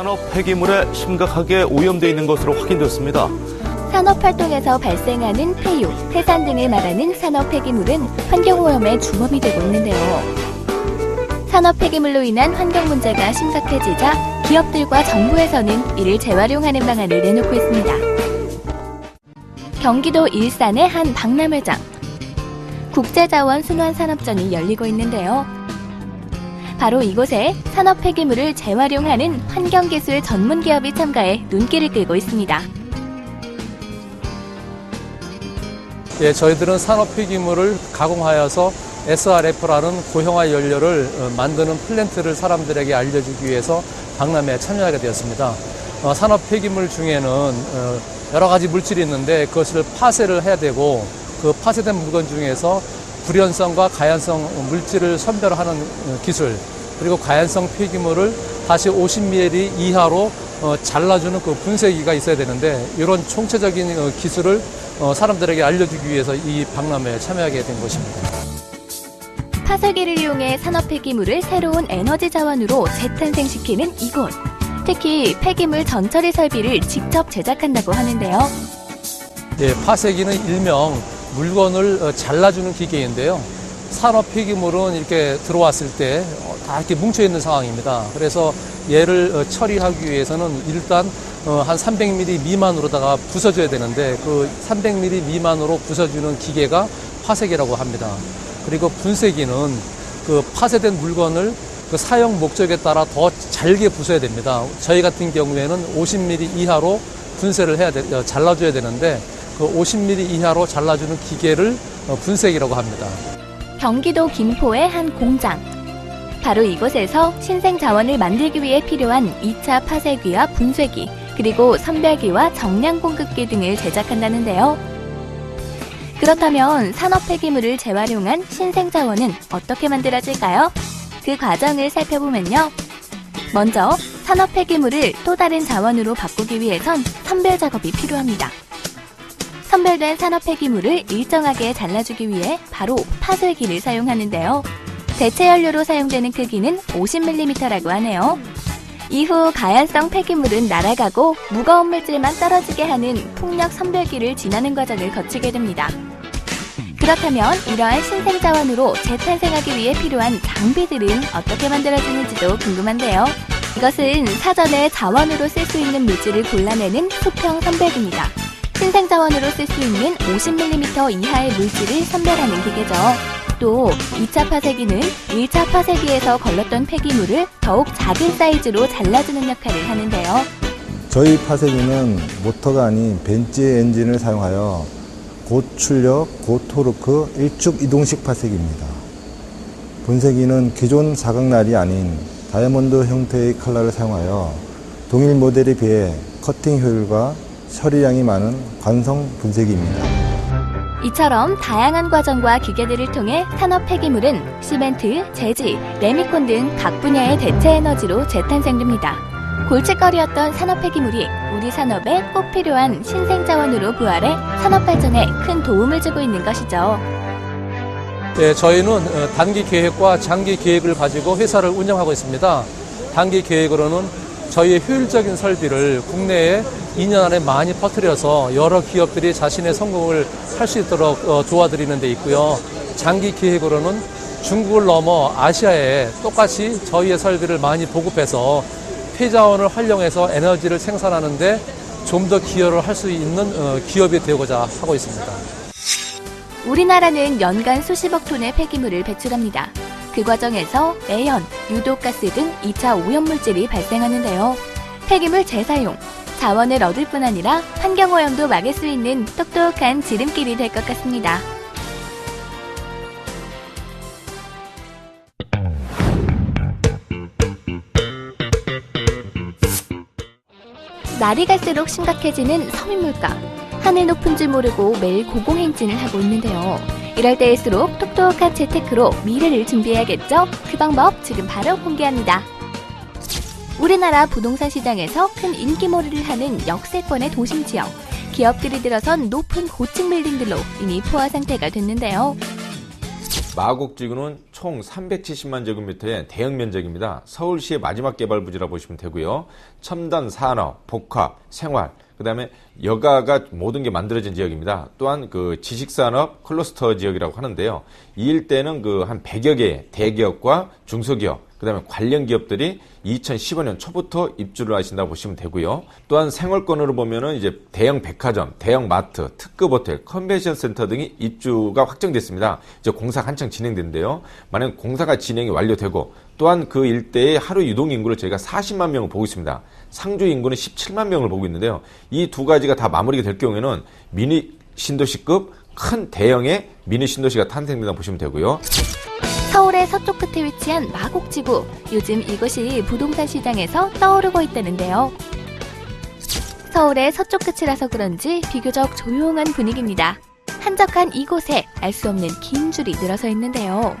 산업 폐기물에 심각하게 오염되어 있는 것으로 확인되었습니다. 산업활동에서 발생하는 폐유, 해산 등을 말하는 산업 폐기물은 환경오염의 주범이 되고 있는데요. 산업 폐기물로 인한 환경 문제가 심각해지자 기업들과 정부에서는 이를 재활용하는 방안을 내놓고 있습니다. 경기도 일산의 한 박람회장. 국제자원 순환산업전이 열리고 있는데요. 바로 이곳에 산업 폐기물을 재활용하는 환경기술 전문 기업이 참가해 눈길을 끌고 있습니다. 예, 저희들은 산업 폐기물을 가공하여서 SRF라는 고형화 연료를 만드는 플랜트를 사람들에게 알려주기 위해서 박람회에 참여하게 되었습니다. 산업 폐기물 중에는 여러 가지 물질이 있는데 그것을 파쇄를 해야 되고 그 파쇄된 물건 중에서 불연성과 가연성 물질을 선별하는 기술, 그리고 가연성 폐기물을 다시 50ml 이하로 잘라주는 그 분쇄기가 있어야 되는데 이런 총체적인 기술을 사람들에게 알려주기 위해서 이 박람회에 참여하게 된 것입니다. 파쇄기를 이용해 산업 폐기물을 새로운 에너지 자원으로 재탄생시키는 이곳. 특히 폐기물 전처리 설비를 직접 제작한다고 하는데요. 예, 파쇄기는 일명 물건을 잘라주는 기계인데요. 산업 폐기물은 이렇게 들어왔을 때 다 이렇게 뭉쳐 있는 상황입니다. 그래서 얘를 처리하기 위해서는 일단 한 300mm 미만으로다가 부숴줘야 되는데 그 300mm 미만으로 부숴주는 기계가 파쇄기라고 합니다. 그리고 분쇄기는 그 파쇄된 물건을 그 사용 목적에 따라 더 잘게 부숴야 됩니다. 저희 같은 경우에는 50mm 이하로 분쇄를 잘라줘야 되는데 그 50mm 이하로 잘라주는 기계를 분쇄기라고 합니다. 경기도 김포의 한 공장. 바로 이곳에서 신생 자원을 만들기 위해 필요한 2차 파쇄기와 분쇄기, 그리고 선별기와 정량 공급기 등을 제작한다는데요. 그렇다면 산업 폐기물을 재활용한 신생 자원은 어떻게 만들어질까요? 그 과정을 살펴보면요. 먼저 산업 폐기물을 또 다른 자원으로 바꾸기 위해선 선별 작업이 필요합니다. 선별된 산업 폐기물을 일정하게 잘라주기 위해 바로 파쇄기를 사용하는데요. 대체 연료로 사용되는 크기는 50mm라고 하네요. 이후 가연성 폐기물은 날아가고 무거운 물질만 떨어지게 하는 풍력 선별기를 지나는 과정을 거치게 됩니다. 그렇다면 이러한 신생 자원으로 재탄생하기 위해 필요한 장비들은 어떻게 만들어지는지도 궁금한데요. 이것은 사전에 자원으로 쓸 수 있는 물질을 골라내는 수평 선별기입니다. 신생 자원으로 쓸 수 있는 50mm 이하의 물질을 선별하는 기계죠. 또 2차 파쇄기는 1차 파쇄기에서 걸렀던 폐기물을 더욱 작은 사이즈로 잘라주는 역할을 하는데요. 저희 파쇄기는 모터가 아닌 벤츠 엔진을 사용하여 고출력, 고토르크 일축 이동식 파쇄기입니다. 분쇄기는 기존 사각날이 아닌 다이아몬드 형태의 칼날을 사용하여 동일 모델에 비해 커팅 효율과 처리량이 많은 관성 분쇄기입니다. 이처럼 다양한 과정과 기계들을 통해 산업 폐기물은 시멘트, 재질, 레미콘 등 각 분야의 대체 에너지로 재탄생됩니다. 골칫거리였던 산업 폐기물이 우리 산업에 꼭 필요한 신생 자원으로 부활해 산업 발전에 큰 도움을 주고 있는 것이죠. 네, 저희는 단기 계획과 장기 계획을 가지고 회사를 운영하고 있습니다. 단기 계획으로는 저희의 효율적인 설비를 국내에 2년 안에 많이 퍼뜨려서 여러 기업들이 자신의 성공을 할 수 있도록 도와드리는 데 있고요. 장기 계획으로는 중국을 넘어 아시아에 똑같이 저희의 설비를 많이 보급해서 폐자원을 활용해서 에너지를 생산하는데 좀 더 기여를 할 수 있는 기업이 되고자 하고 있습니다. 우리나라는 연간 수십억 톤의 폐기물을 배출합니다. 그 과정에서 매연, 유독가스 등 2차 오염물질이 발생하는데요. 폐기물 재사용, 자원을 얻을 뿐 아니라 환경오염도 막을 수 있는 똑똑한 지름길이 될 것 같습니다. 날이 갈수록 심각해지는 서민물가. 하늘 높은 줄 모르고 매일 고공행진을 하고 있는데요. 이럴 때일수록 똑똑한 재테크로 미래를 준비해야겠죠? 그 방법 지금 바로 공개합니다. 우리나라 부동산 시장에서 큰 인기몰이를 하는 역세권의 도심 지역. 기업들이 들어선 높은 고층 빌딩들로 이미 포화 상태가 됐는데요. 마곡지구는 총 370만 제곱미터의 대형 면적입니다. 서울시의 마지막 개발 부지라 보시면 되고요. 첨단 산업, 복합, 생활, 그다음에 여가가 모든 게 만들어진 지역입니다. 또한 그 지식산업 클러스터 지역이라고 하는데요. 이 일대는 그 한 100여 개의 대기업과 중소기업, 그다음에 관련 기업들이 2015년 초부터 입주를 하신다고 보시면 되고요. 또한 생활권으로 보면은 이제 대형 백화점, 대형 마트, 특급 호텔, 컨벤션 센터 등이 입주가 확정됐습니다. 이제 공사가 한창 진행된대요. 만약 공사가 진행이 완료되고 또한 그 일대의 하루 유동 인구를 저희가 40만 명을 보고 있습니다. 상주 인구는 17만 명을 보고 있는데요. 이 두 가지가 다 마무리가 될 경우에는 미니 신도시급 큰 대형의 미니 신도시가 탄생된다고 보시면 되고요. 서울의 서쪽 끝에 위치한 마곡지구. 요즘 이곳이 부동산 시장에서 떠오르고 있다는데요. 서울의 서쪽 끝이라서 그런지 비교적 조용한 분위기입니다. 한적한 이곳에 알 수 없는 긴 줄이 늘어서 있는데요.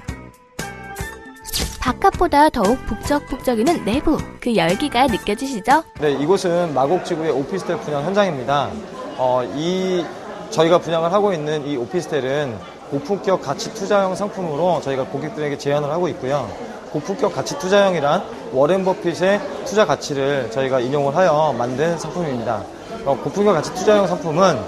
바깥보다 더욱 북적북적이는 내부, 그 열기가 느껴지시죠? 네, 이곳은 마곡지구의 오피스텔 분양 현장입니다. 저희가 분양을 하고 있는 이 오피스텔은 고품격 가치 투자형 상품으로 저희가 고객들에게 제안을 하고 있고요. 고품격 가치 투자형이란 워렌 버핏의 투자 가치를 저희가 인용을 하여 만든 상품입니다. 고품격 가치 투자형 상품은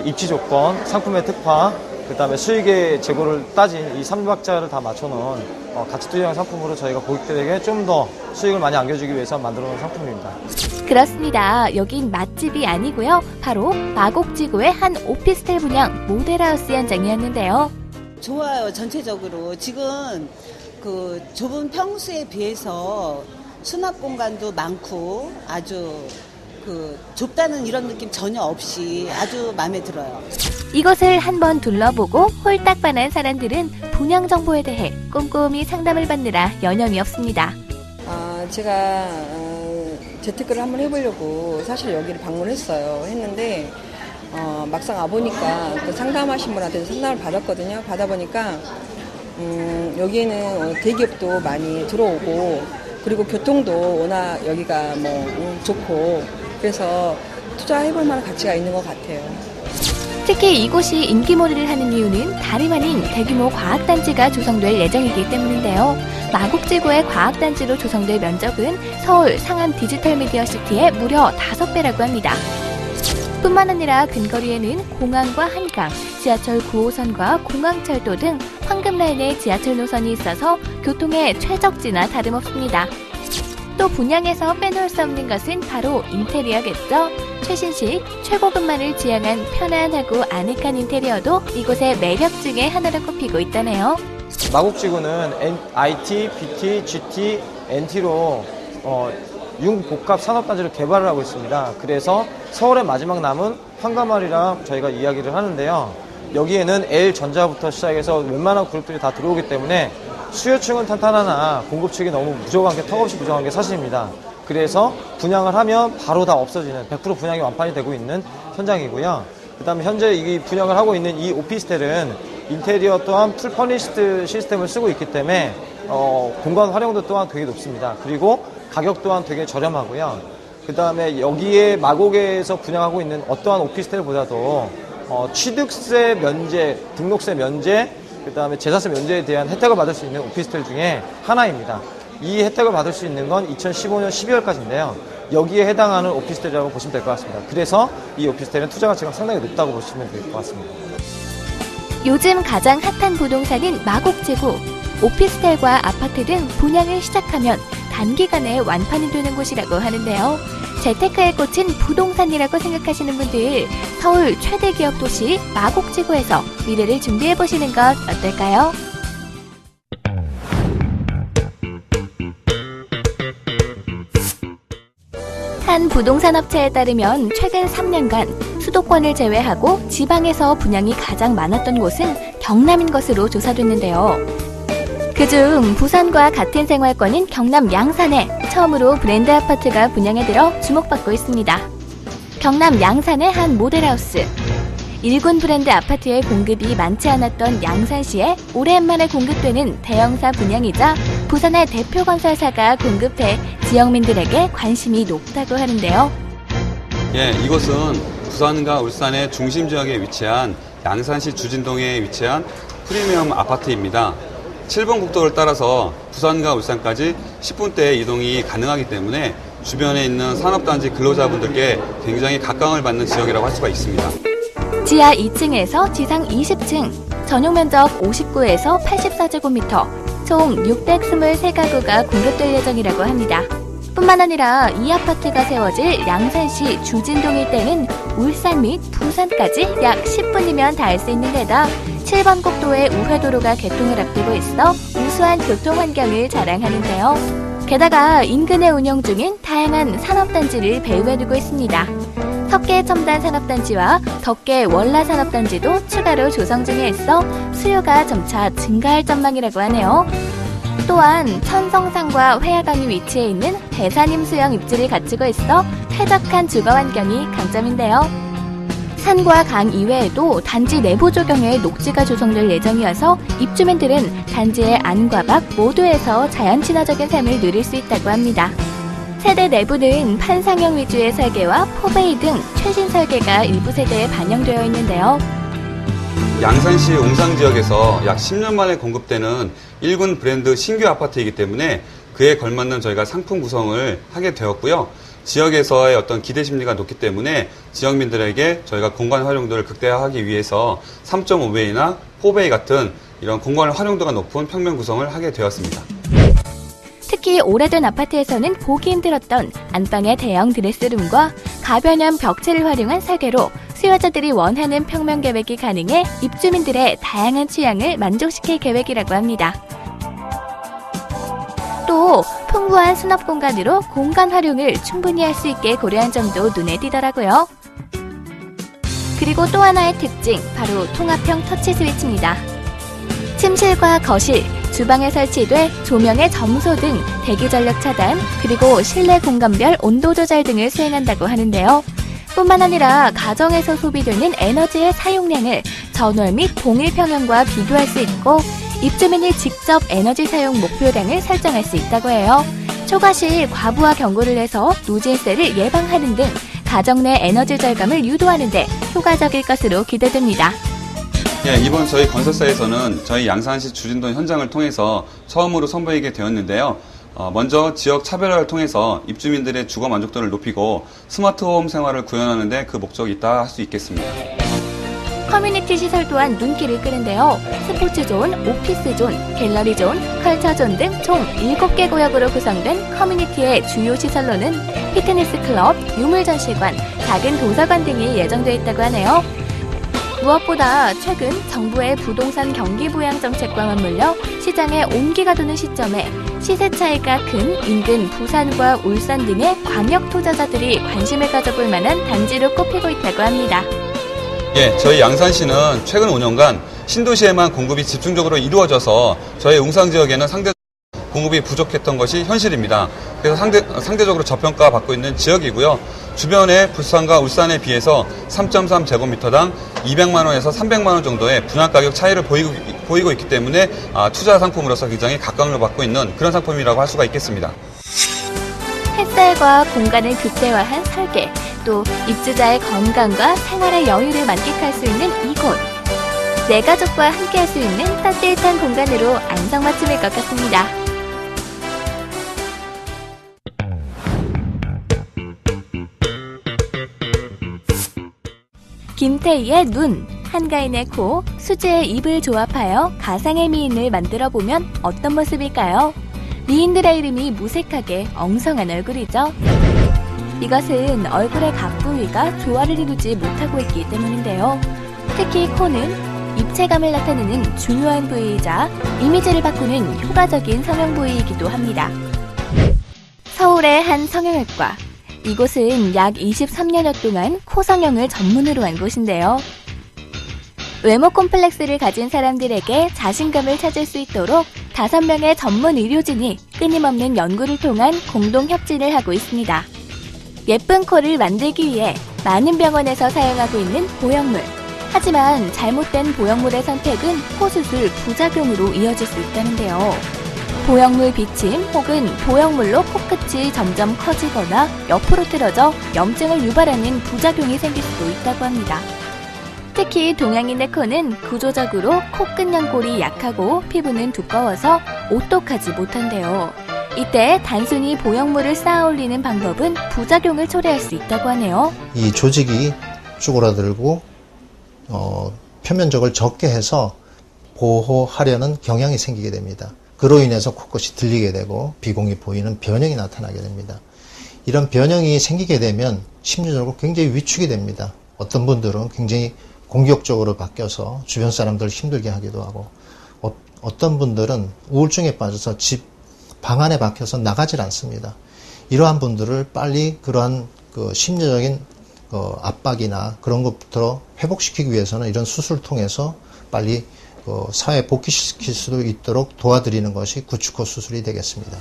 입지 조건, 상품의 특화, 그 다음에 수익의 재고를 따진 이 3박자를 다 맞춰놓은 가치 투자형 상품으로 저희가 고객들에게 좀 더 수익을 많이 안겨주기 위해서 만들어 놓은 상품입니다. 그렇습니다. 여긴 맛집이 아니고요. 바로 마곡지구의 한 오피스텔 분양 모델하우스 현장이었는데요. 좋아요, 전체적으로. 지금 그 좁은 평수에 비해서 수납 공간도 많고 아주 좁다는 이런 느낌 전혀 없이 아주 마음에 들어요. 이곳을 한번 둘러보고 홀딱 반한 사람들은 분양 정보에 대해 꼼꼼히 상담을 받느라 여념이 없습니다. 제가 재테크를 한번 해보려고 사실 여기를 방문했어요. 했는데 막상 와보니까 그 상담하신 분한테 상담을 받았거든요. 받아보니까 여기에는 대기업도 많이 들어오고 그리고 교통도 워낙 여기가 좋고 그래서 투자해볼 만한 가치가 있는 것 같아요. 특히 이곳이 인기몰이를 하는 이유는 다름 아닌 대규모 과학단지가 조성될 예정이기 때문인데요. 마곡지구의 과학단지로 조성될 면적은 서울 상암 디지털미디어시티의 무려 5배라고 합니다. 뿐만 아니라 근거리에는 공항과 한강, 지하철 9호선과 공항철도 등 황금라인의 지하철 노선이 있어서 교통의 최적지나 다름없습니다. 또 분양에서 빼놓을 수 없는 것은 바로 인테리어겠죠. 최신식, 최고급만을 지향한 편안하고 아늑한 인테리어도 이곳의 매력 중에 하나로 꼽히고 있다네요. 마곡지구는 IT, BT, GT, NT로 융복합 산업단지를 개발을 하고 있습니다. 그래서 서울의 마지막 남은 황가마을이라 저희가 이야기를 하는데요. 여기에는 L전자부터 시작해서 웬만한 그룹들이 다 들어오기 때문에 수요층은 탄탄하나 공급 측이 너무 부족한 게 턱없이 부족한 게 사실입니다. 그래서 분양을 하면 바로 다 없어지는 100% 분양이 완판이 되고 있는 현장이고요. 그 다음에 현재 이 분양을 하고 있는 이 오피스텔은 인테리어 또한 풀 퍼니시드 시스템을 쓰고 있기 때문에 공간 활용도 또한 되게 높습니다. 그리고 가격 또한 되게 저렴하고요. 그 다음에 여기에 마곡에서 분양하고 있는 어떠한 오피스텔보다도 취득세 면제, 등록세 면제, 그 다음에 재산세 면제에 대한 혜택을 받을 수 있는 오피스텔 중에 하나입니다. 이 혜택을 받을 수 있는 건 2015년 12월까지인데요. 여기에 해당하는 오피스텔이라고 보시면 될 것 같습니다. 그래서 이 오피스텔은 투자 가치가 상당히 높다고 보시면 될 것 같습니다. 요즘 가장 핫한 부동산인 마곡지구. 오피스텔과 아파트 등 분양을 시작하면 단기간에 완판이 되는 곳이라고 하는데요. 재테크에 꽂힌 부동산이라고 생각하시는 분들, 서울 최대 기업 도시 마곡지구에서 미래를 준비해보시는 것 어떨까요? 한 부동산 업체에 따르면 최근 3년간 수도권을 제외하고 지방에서 분양이 가장 많았던 곳은 경남인 것으로 조사됐는데요. 그중 부산과 같은 생활권인 경남 양산에 처음으로 브랜드 아파트가 분양에 들어 주목받고 있습니다. 경남 양산의 한 모델하우스. 일군 브랜드 아파트의 공급이 많지 않았던 양산시에 오랜만에 공급되는 대형사 분양이자 부산의 대표 건설사가 공급해 지역민들에게 관심이 높다고 하는데요. 이곳은 부산과 울산의 중심 지역에 위치한 양산시 주진동에 위치한 프리미엄 아파트입니다. 7번 국도를 따라서 부산과 울산까지 10분대 이동이 가능하기 때문에 주변에 있는 산업단지 근로자분들께 굉장히 각광을 받는 지역이라고 할 수가 있습니다. 지하 2층에서 지상 20층, 전용 면적 59에서 84제곱미터, 총 623가구가 공급될 예정이라고 합니다. 뿐만 아니라 이 아파트가 세워질 양산시 주진동 일대는 울산 및 부산까지 약 10분이면 닿을 수 있는 데다 7번 국도의 우회도로가 개통을 앞두고 있어 우수한 교통 환경을 자랑하는데요. 게다가 인근에 운영 중인 다양한 산업단지를 배후에 두고 있습니다. 석계 첨단 산업단지와 덕계 월라 산업단지도 추가로 조성 중에 있어 수요가 점차 증가할 전망이라고 하네요. 또한 천성산과 회화강이 위치해 있는 대산임 수영 입지를 갖추고 있어 쾌적한 주거 환경이 강점인데요. 산과 강 이외에도 단지 내부 조경에 녹지가 조성될 예정이어서 입주민들은 단지의 안과 밖 모두에서 자연 친화적인 삶을 누릴 수 있다고 합니다. 세대 내부는 판상형 위주의 설계와 포베이 등 최신 설계가 일부 세대에 반영되어 있는데요. 양산시 옹상지역에서 약 10년 만에 공급되는 1군 브랜드 신규 아파트이기 때문에 그에 걸맞는 저희가 상품 구성을 하게 되었고요. 지역에서의 어떤 기대 심리가 높기 때문에 지역민들에게 저희가 공간 활용도를 극대화하기 위해서 3.5배이나 4배 같은 이런 공간 활용도가 높은 평면 구성을 하게 되었습니다. 특히 오래된 아파트에서는 보기 힘들었던 안방의 대형 드레스룸과 가변형 벽체를 활용한 설계로 수요자들이 원하는 평면 계획이 가능해 입주민들의 다양한 취향을 만족시킬 계획이라고 합니다. 또 풍부한 수납 공간으로 공간 활용을 충분히 할 수 있게 고려한 점도 눈에 띄더라고요. 그리고 또 하나의 특징, 바로 통합형 터치 스위치입니다. 침실과 거실, 주방에 설치돼 조명의 점소 등 대기 전력 차단, 그리고 실내 공간별 온도 조절 등을 수행한다고 하는데요. 뿐만 아니라 가정에서 소비되는 에너지의 사용량을 전월 및 동일 평형과 비교할 수 있고 입주민이 직접 에너지 사용 목표량을 설정할 수 있다고 해요. 초과 시 과부하 경고를 해서 누진세를 예방하는 등 가정 내 에너지 절감을 유도하는 데 효과적일 것으로 기대됩니다. 예, 이번 저희 건설사에서는 저희 양산시 주진동 현장을 통해서 처음으로 선보이게 되었는데요. 먼저 지역 차별화를 통해서 입주민들의 주거 만족도를 높이고 스마트홈 생활을 구현하는 데 그 목적이 있다 할 수 있겠습니다. 커뮤니티 시설 또한 눈길을 끄는데요. 스포츠존, 오피스존, 갤러리존, 컬처존 등 총 7개 구역으로 구성된 커뮤니티의 주요 시설로는 피트니스 클럽, 유물 전시관, 작은 도서관 등이 예정되어 있다고 하네요. 무엇보다 최근 정부의 부동산 경기 부양 정책과 맞물려 시장에 온기가 도는 시점에 시세 차이가 큰 인근 부산과 울산 등의 광역 투자자들이 관심을 가져볼 만한 단지로 꼽히고 있다고 합니다. 예, 저희 양산시는 최근 5년간 신도시에만 공급이 집중적으로 이루어져서 저희 웅산 지역에는 상대 공급이 부족했던 것이 현실입니다. 그래서 상대적으로 저평가받고 있는 지역이고요. 주변의 부산과 울산에 비해서 3.3제곱미터당 200만 원에서 300만 원 정도의 분양 가격 차이를 보이고 있기 때문에 투자 상품으로서 굉장히 각광을 받고 있는 그런 상품이라고 할 수가 있겠습니다. 햇살과 공간을 극대화한 설계, 또 입주자의 건강과 생활의 여유를 만끽할 수 있는 이곳. 내 가족과 함께할 수 있는 따뜻한 공간으로 안성맞춤일 것 같습니다. 김태희의 눈, 한가인의 코, 수지의 입을 조합하여 가상의 미인을 만들어보면 어떤 모습일까요? 미인들의 이름이 무색하게 엉성한 얼굴이죠. 이것은 얼굴의 각 부위가 조화를 이루지 못하고 있기 때문인데요. 특히 코는 입체감을 나타내는 중요한 부위이자 이미지를 바꾸는 효과적인 성형 부위이기도 합니다. 서울의 한 성형외과. 이곳은 약 23년여 동안 코 성형을 전문으로 한 곳인데요. 외모 콤플렉스를 가진 사람들에게 자신감을 찾을 수 있도록 5명의 전문 의료진이 끊임없는 연구를 통한 공동 협진을 하고 있습니다. 예쁜 코를 만들기 위해 많은 병원에서 사용하고 있는 보형물. 하지만 잘못된 보형물의 선택은 코 수술 부작용으로 이어질 수 있다는데요. 보형물 비침 혹은 보형물로 코끝이 점점 커지거나 옆으로 틀어져 염증을 유발하는 부작용이 생길 수도 있다고 합니다. 특히 동양인의 코는 구조적으로 코끝 연골이 약하고 피부는 두꺼워서 오똑하지 못한대요. 이때 단순히 보형물을 쌓아 올리는 방법은 부작용을 초래할 수 있다고 하네요. 이 조직이 쭈그라들고 표면적을 적게 해서 보호하려는 경향이 생기게 됩니다. 그로 인해서 코끝이 들리게 되고 비공이 보이는 변형이 나타나게 됩니다. 이런 변형이 생기게 되면 심리적으로 굉장히 위축이 됩니다. 어떤 분들은 굉장히 공격적으로 바뀌어서 주변 사람들을 힘들게 하기도 하고 어떤 분들은 우울증에 빠져서 방 안에 박혀서 나가질 않습니다. 이러한 분들을 빨리 그러한 그 심리적인 압박이나 그런 것부터 회복시키기 위해서는 이런 수술을 통해서 빨리 사회에 복귀시킬 수 있도록 도와드리는 것이 구축코 수술이 되겠습니다.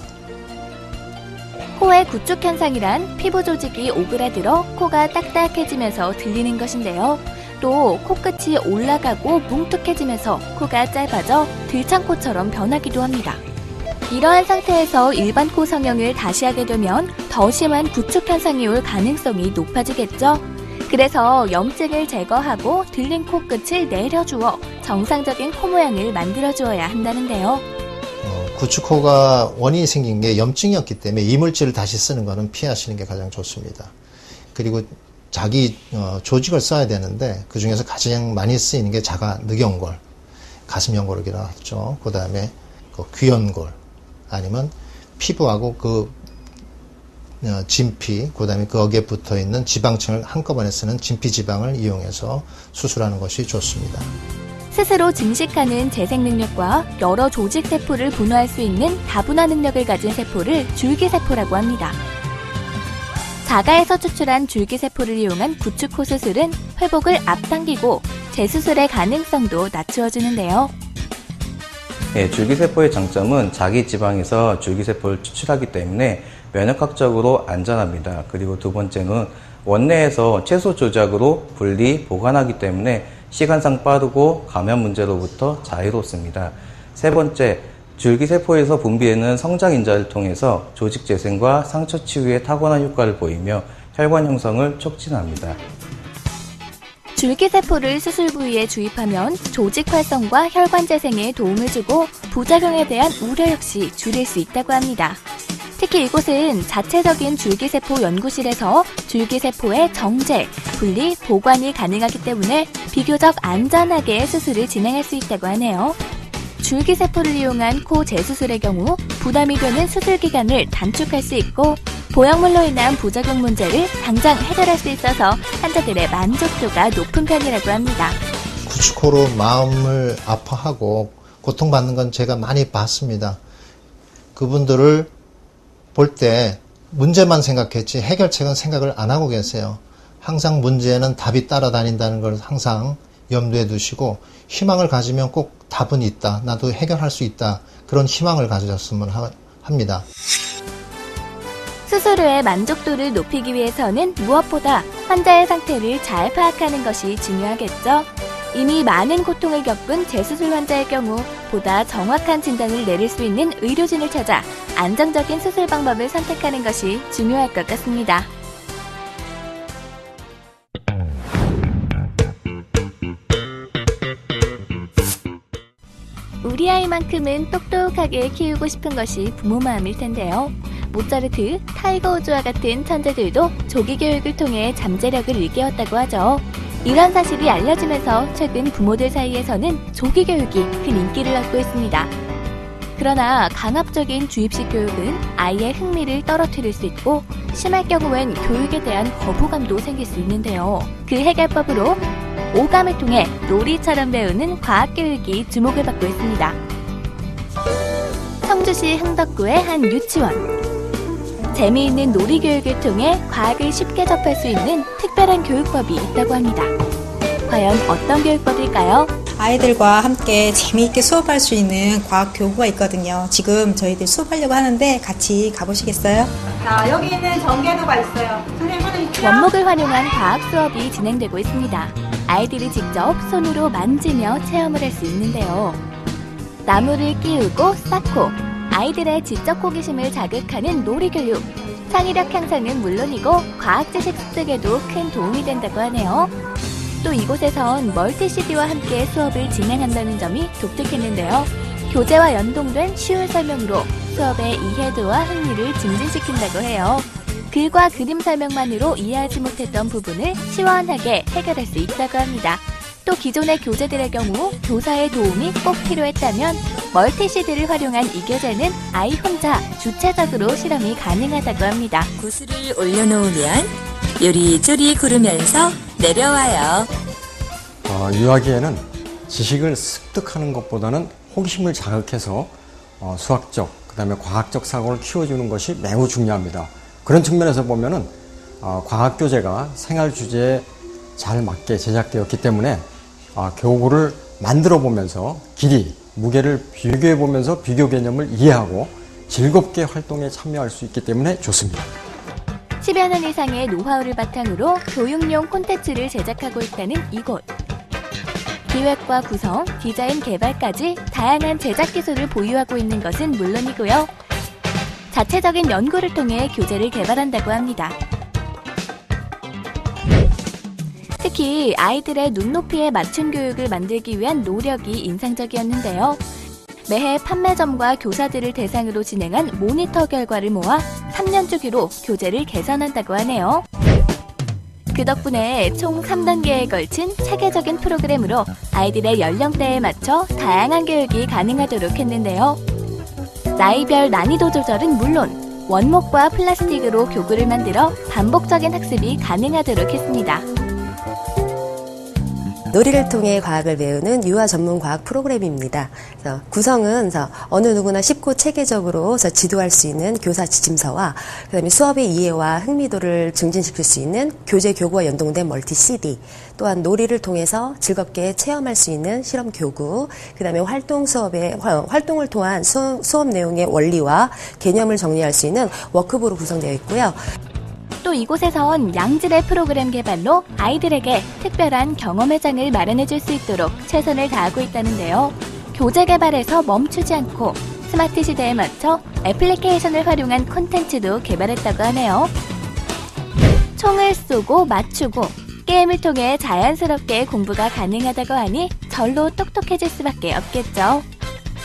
코의 구축 현상이란 피부 조직이 오그라들어 코가 딱딱해지면서 들리는 것인데요. 또 코끝이 올라가고 뭉툭해지면서 코가 짧아져 들창코처럼 변하기도 합니다. 이러한 상태에서 일반 코 성형을 다시 하게 되면 더 심한 구축 현상이 올 가능성이 높아지겠죠. 그래서 염증을 제거하고 들린 코끝을 내려주어 정상적인 코 모양을 만들어주어야 한다는데요. 구축코가 원인이 생긴 게 염증이었기 때문에 이물질을 다시 쓰는 것은 피하시는 게 가장 좋습니다. 그리고 자기 조직을 써야 되는데 그 중에서 가장 많이 쓰이는 게 자가 늑연골, 가슴 연골이라고 하죠. 그 다음에 귀연골, 아니면 피부하고 그 진피, 그 다음에 거기에 붙어 있는 지방층을 한꺼번에 쓰는 진피 지방을 이용해서 수술하는 것이 좋습니다. 스스로 증식하는 재생 능력과 여러 조직 세포를 분화할 수 있는 다분화 능력을 가진 세포를 줄기세포라고 합니다. 자가에서 추출한 줄기세포를 이용한 구축코 수술은 회복을 앞당기고 재수술의 가능성도 낮추어주는데요. 네, 줄기세포의 장점은 자기 지방에서 줄기세포를 추출하기 때문에 면역학적으로 안전합니다. 그리고 두 번째는 원내에서 채소 조작으로 분리, 보관하기 때문에 시간상 빠르고 감염 문제로부터 자유롭습니다. 세 번째, 줄기세포에서 분비되는 성장인자를 통해서 조직 재생과 상처 치유에 탁월한 효과를 보이며 혈관 형성을 촉진합니다. 줄기세포를 수술 부위에 주입하면 조직 활성과 혈관 재생에 도움을 주고 부작용에 대한 우려 역시 줄일 수 있다고 합니다. 특히 이곳은 자체적인 줄기세포 연구실에서 줄기세포의 정제, 분리, 보관이 가능하기 때문에 비교적 안전하게 수술을 진행할 수 있다고 하네요. 줄기세포를 이용한 코 재수술의 경우 부담이 되는 수술 기간을 단축할 수 있고 보형물로 인한 부작용 문제를 당장 해결할 수 있어서 환자들의 만족도가 높은 편이라고 합니다. 구축코로 마음을 아파하고 고통받는 건 제가 많이 봤습니다. 그분들을 볼 때 문제만 생각했지 해결책은 생각을 안 하고 계세요. 항상 문제에는 답이 따라다닌다는 걸 항상 염두에 두시고 희망을 가지면 꼭 답은 있다. 나도 해결할 수 있다. 그런 희망을 가졌으면 합니다. 수술 후의 만족도를 높이기 위해서는 무엇보다 환자의 상태를 잘 파악하는 것이 중요하겠죠. 이미 많은 고통을 겪은 재수술 환자의 경우 보다 정확한 진단을 내릴 수 있는 의료진을 찾아 안정적인 수술 방법을 선택하는 것이 중요할 것 같습니다. 우리 아이만큼은 똑똑하게 키우고 싶은 것이 부모 마음일 텐데요. 모차르트, 타이거 우즈와 같은 천재들도 조기 교육을 통해 잠재력을 일깨웠다고 하죠. 이런 사실이 알려지면서 최근 부모들 사이에서는 조기 교육이 큰 인기를 얻고 있습니다. 그러나 강압적인 주입식 교육은 아이의 흥미를 떨어뜨릴 수 있고 심할 경우엔 교육에 대한 거부감도 생길 수 있는데요. 그 해결법으로 오감을 통해 놀이처럼 배우는 과학교육이 주목을 받고 있습니다. 성주시 흥덕구의 한 유치원. 재미있는 놀이교육을 통해 과학을 쉽게 접할 수 있는 특별한 교육법이 있다고 합니다. 과연 어떤 교육법일까요? 아이들과 함께 재미있게 수업할 수 있는 과학 교구가 있거든요. 지금 저희들 수업하려고 하는데 같이 가보시겠어요? 자, 여기 있는 전개도가 있어요. 선생님, 원목을 활용한 과학 수업이 진행되고 있습니다. 아이들이 직접 손으로 만지며 체험을 할 수 있는데요. 나무를 끼우고 쌓고 아이들의 지적 호기심을 자극하는 놀이교육. 창의력 향상은 물론이고 과학 지식 습득에도 큰 도움이 된다고 하네요. 또 이곳에선 멀티 CD와 함께 수업을 진행한다는 점이 독특했는데요. 교재와 연동된 쉬운 설명으로 수업의 이해도와 흥미를 증진시킨다고 해요. 글과 그림 설명만으로 이해하지 못했던 부분을 시원하게 해결할 수 있다고 합니다. 또 기존의 교재들의 경우 교사의 도움이 꼭 필요했다면 멀티 CD를 활용한 이 교재는 아이 혼자 주체적으로 실험이 가능하다고 합니다. 구슬을 올려놓으면 요리조리 구르면서 내려와요. 유아기에는 지식을 습득하는 것보다는 호기심을 자극해서 수학적, 그다음에 과학적 사고를 키워주는 것이 매우 중요합니다. 그런 측면에서 보면은 과학 교재가 생활 주제에 잘 맞게 제작되었기 때문에 교구를 만들어 보면서 길이, 무게를 비교해 보면서 비교 개념을 이해하고 즐겁게 활동에 참여할 수 있기 때문에 좋습니다. 10여 년 이상의 노하우를 바탕으로 교육용 콘텐츠를 제작하고 있다는 이곳. 기획과 구성, 디자인 개발까지 다양한 제작 기술을 보유하고 있는 것은 물론이고요. 자체적인 연구를 통해 교재를 개발한다고 합니다. 특히 아이들의 눈높이에 맞춘 교육을 만들기 위한 노력이 인상적이었는데요. 매해 판매점과 교사들을 대상으로 진행한 모니터 결과를 모아 3년 주기로 교재를 개선한다고 하네요. 그 덕분에 총 3단계에 걸친 체계적인 프로그램으로 아이들의 연령대에 맞춰 다양한 교육이 가능하도록 했는데요. 나이별 난이도 조절은 물론 원목과 플라스틱으로 교구를 만들어 반복적인 학습이 가능하도록 했습니다. 놀이를 통해 과학을 배우는 유아 전문 과학 프로그램입니다. 그래서 구성은 어느 누구나 쉽고 체계적으로 지도할 수 있는 교사 지침서와 그다음에 수업의 이해와 흥미도를 증진시킬 수 있는 교재 교구와 연동된 멀티 CD, 또한 놀이를 통해서 즐겁게 체험할 수 있는 실험 교구, 그다음에 활동을 통한 수업 내용의 원리와 개념을 정리할 수 있는 워크북으로 구성되어 있고요. 또 이곳에선 양질의 프로그램 개발로 아이들에게 특별한 경험의 장을 마련해줄 수 있도록 최선을 다하고 있다는데요. 교재 개발에서 멈추지 않고 스마트 시대에 맞춰 애플리케이션을 활용한 콘텐츠도 개발했다고 하네요. 총을 쏘고 맞추고 게임을 통해 자연스럽게 공부가 가능하다고 하니 절로 똑똑해질 수밖에 없겠죠.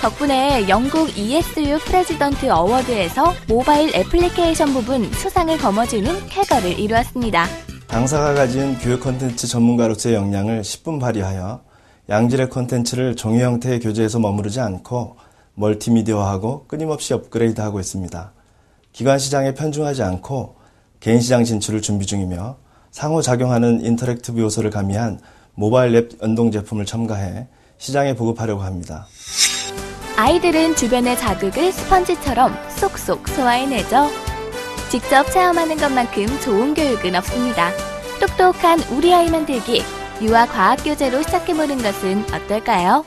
덕분에 영국 ESU 프레지던트 어워드에서 모바일 애플리케이션 부분 수상을 거머쥐는 쾌거를 이루었습니다. 당사가 가진 교육 콘텐츠 전문가로서의 역량을 10분 발휘하여 양질의 콘텐츠를 종이 형태의 교재에서 머무르지 않고 멀티미디어화하고 끊임없이 업그레이드하고 있습니다. 기관 시장에 편중하지 않고 개인 시장 진출을 준비 중이며 상호작용하는 인터랙티브 요소를 가미한 모바일 앱 연동 제품을 첨가해 시장에 보급하려고 합니다. 아이들은 주변의 자극을 스펀지처럼 쏙쏙 소화해내죠. 직접 체험하는 것만큼 좋은 교육은 없습니다. 똑똑한 우리 아이 만들기, 유아 과학 교재로 시작해보는 것은 어떨까요?